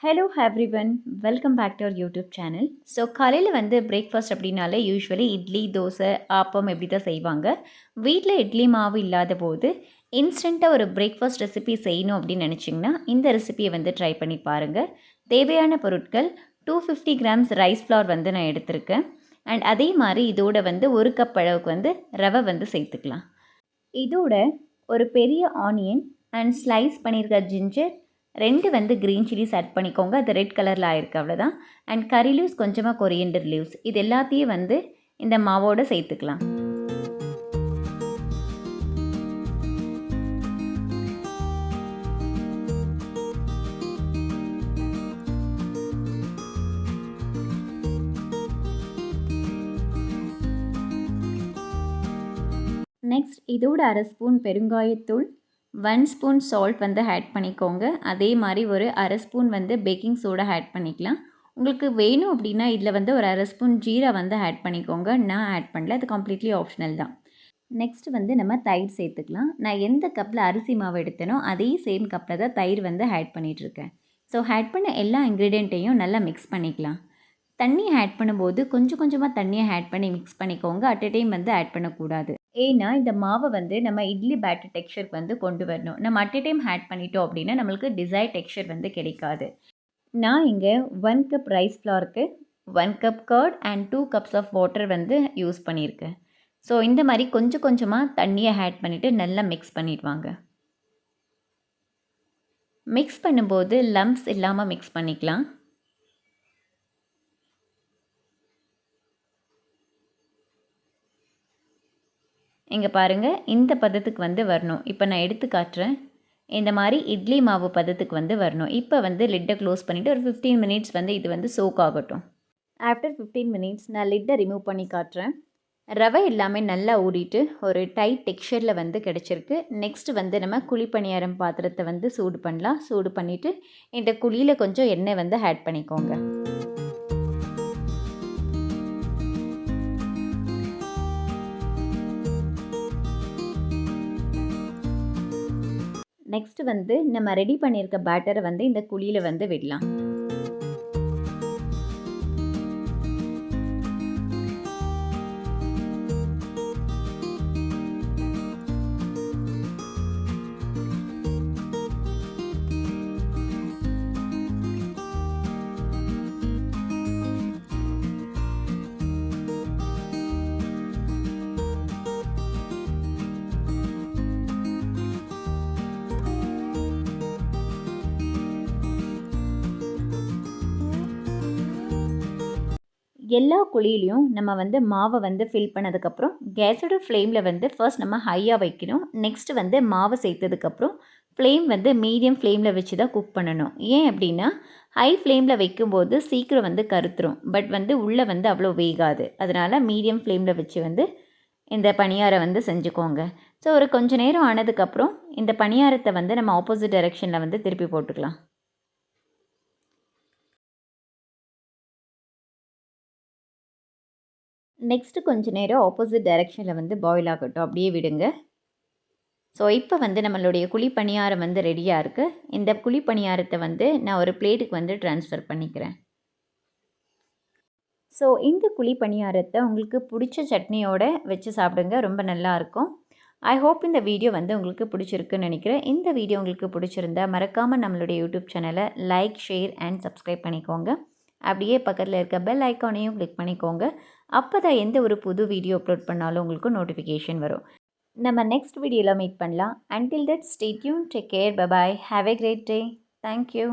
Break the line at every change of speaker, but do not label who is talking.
Hello everyone, welcome back to our YouTube channel. So காலையில் வந்து breakfast அப்படின்னாலே usually idli, dosa, appam இப்படி தான் செய்வாங்க. வீட்டில் இட்லி மாவு இல்லாத போது இன்ஸ்டண்ட்டாக ஒரு பிரேக்ஃபாஸ்ட் ரெசிபி செய்யணும் அப்படின்னு நினச்சிங்கன்னா இந்த ரெசிபியை வந்து ட்ரை பண்ணி பாருங்கள். தேவையான பொருட்கள் 250 கிராம்ஸ் ரைஸ் ஃப்ளார் வந்து நான் எடுத்திருக்கேன். அண்ட் அதே மாதிரி இதோட வந்து 1 கப் அளவுக்கு வந்து ரவை வந்து சேர்த்துக்கலாம். இதோட ஒரு பெரிய ஆனியன் அண்ட் ஸ்லைஸ் பண்ணியிருக்க ஜிஞ்சர், 2 வந்து க்ரீன் சில்லிஸ் ஆட் பண்ணிக்கோங்க. அது ரெட் கலரில் ஆயிருக்கு, அவ்வளோதான். அண்ட் கறி லீவ்ஸ், கொஞ்சமாக கொரியண்டர் லீவ்ஸ், இது எல்லாத்தையும் வந்து இந்த மாவோடு சேர்த்துக்கலாம். நெக்ஸ்ட் இதோட 1/2 ஸ்பூன் பெருங்காயத்தூள், 1 ஸ்பூன் சால்ட் வந்து ஆட் பண்ணிக்கோங்க. அதே மாதிரி ஒரு 1/2 ஸ்பூன் வந்து பேக்கிங் சோடா ஆட் பண்ணிக்கலாம். உங்களுக்கு வேணும் அப்படின்னா இதில் வந்து ஒரு 1/2 ஸ்பூன் ஜீரா வந்து ஆட் பண்ணிக்கோங்க. நான் ஆட் பண்ணல, அது கம்ப்ளீட்லி ஆப்ஷனல் தான். நெக்ஸ்ட் வந்து நம்ம தயிர் சேர்த்துக்கலாம். நான் எந்த கப்பில் அரிசி மாவு எடுத்தேனோ அதே சேம் கப்பில் தான் தயிர் வந்து ஆட் பண்ணிகிட்ருக்கேன். ஸோ ஆட் பண்ண எல்லா இன்க்ரீடியண்ட்டையும் நல்லா மிக்ஸ் பண்ணிக்கலாம். தண்ணி ஆட் பண்ணும்போது கொஞ்சம் கொஞ்சமாக தண்ணியை ஆட் பண்ணி மிக்ஸ் பண்ணிக்கோங்க. அட் எ டைம் வந்து ஆட் பண்ணக்கூடாது. ஏன்னா இந்த மாவை வந்து நம்ம இட்லி பேட்டர் டெக்ஸ்சருக்கு வந்து கொண்டு வரணும். நம்ம அட் எ டைம் ஆட் பண்ணிட்டோம் அப்படின்னா நம்மளுக்கு டிசைர் டெக்ஸ்சர் வந்து கிடைக்காது. நான் இங்கே 1 கப் ரைஸ் ஃப்ளாருக்கு 1 cup curd and 2 cups of water வந்து யூஸ் பண்ணியிருக்கேன். ஸோ இந்த மாதிரி கொஞ்சம் கொஞ்சமாக தண்ணியை ஆட் பண்ணிவிட்டு நல்லா மிக்ஸ் பண்ணிடுவாங்க. மிக்ஸ் பண்ணும்போது லம்ப்ஸ் இல்லாமல் மிக்ஸ் பண்ணிக்கலாம். இங்கே பாருங்கள், இந்த பதத்துக்கு வந்து வரணும். இப்போ நான் எடுத்து காட்டுறேன். இந்த மாதிரி இட்லி மாவு பதத்துக்கு வந்து வரணும். இப்போ வந்து லிட்டை க்ளோஸ் பண்ணிவிட்டு ஒரு 15 மினிட்ஸ் வந்து இது வந்து சோக் ஆகட்டும். ஆஃப்டர் 15 மினிட்ஸ் நான் லிட்டை ரிமூவ் பண்ணி காட்டுறேன். ரவை எல்லாமே நல்லா ஊறிட்டு ஒரு டைட் டெக்ஸ்சரில் வந்து கிடச்சிருக்கு. நெக்ஸ்ட்டு வந்து நம்ம குழிப்பணியாரம் பாத்திரத்தை வந்து சூடு பண்ணலாம். சூடு பண்ணிவிட்டு இந்த குழியில் கொஞ்சம் எண்ணெய் வந்து ஆட் பண்ணிக்கோங்க. நெக்ஸ்ட்டு வந்து நம்ம ரெடி பண்ணியிருக்க பேட்டரை வந்து இந்த குழியில் வந்து விடலாம். எல்லா குழியிலையும் நம்ம வந்து மாவை வந்து ஃபில் பண்ணதுக்கப்புறம் கேஸோட ஃப்ளேமில் வந்து ஃபர்ஸ்ட் நம்ம ஹையாக வைக்கணும். நெக்ஸ்ட்டு வந்து மாவை சேர்த்ததுக்கப்புறம் ஃப்ளேம் வந்து மீடியம் ஃப்ளேமில் வச்சு தான் குக் பண்ணணும். ஏன் அப்படின்னா ஹை ஃப்ளேமில் வைக்கும்போது சீக்கிரம் வந்து கருத்துரும், பட் வந்து உள்ளே வந்து அவ்வளோ வேகாது. அதனால் மீடியம் ஃப்ளேமில் வச்சு வந்து இந்த பணியாரம் வந்து செஞ்சுக்கோங்க. ஸோ ஒரு கொஞ்சம் நேரம் ஆனதுக்கப்புறம் இந்த பணியாரத்தை வந்து நம்ம ஆப்போசிட் டைரெக்ஷனில் வந்து திருப்பி போட்டுக்கலாம். நெக்ஸ்ட்டு கொஞ்சம் நேரம் ஆப்போசிட் டைரெக்ஷனில் வந்து பாயில் ஆகட்டும், அப்படியே விடுங்க. ஸோ இப்போ வந்து நம்மளுடைய குழி பணியாரம் வந்து ரெடியாக இருக்குது. இந்த குழி பணியாரத்தை வந்து நான் ஒரு பிளேட்டுக்கு வந்து ட்ரான்ஸ்ஃபர் பண்ணிக்கிறேன். ஸோ இந்த குழி பணியாரத்தை உங்களுக்கு பிடிச்ச சட்னியோடு வச்சு சாப்பிடுங்க, ரொம்ப நல்லாயிருக்கும். ஐ ஹோப் இந்த வீடியோ வந்து உங்களுக்கு பிடிச்சிருக்குன்னு நினைக்கிறேன். இந்த வீடியோ உங்களுக்கு பிடிச்சிருந்தா மறக்காமல் நம்மளுடைய யூடியூப் சேனலை லைக், ஷேர் அண்ட் சப்ஸ்கிரைப் பண்ணிக்கோங்க. அப்படியே பக்கத்தில் இருக்க பெல் ஐக்கானையும் கிளிக் பண்ணிக்கோங்க. அப்போ தான் எந்த ஒரு புது வீடியோ அப்லோட் பண்ணாலும் உங்களுக்கு நோட்டிஃபிகேஷன் வரும். நம்ம நெக்ஸ்ட் வீடியோவில் மீட் பண்ணலாம். Until that stay tuned, take care, bye bye, have a great day. Thank you.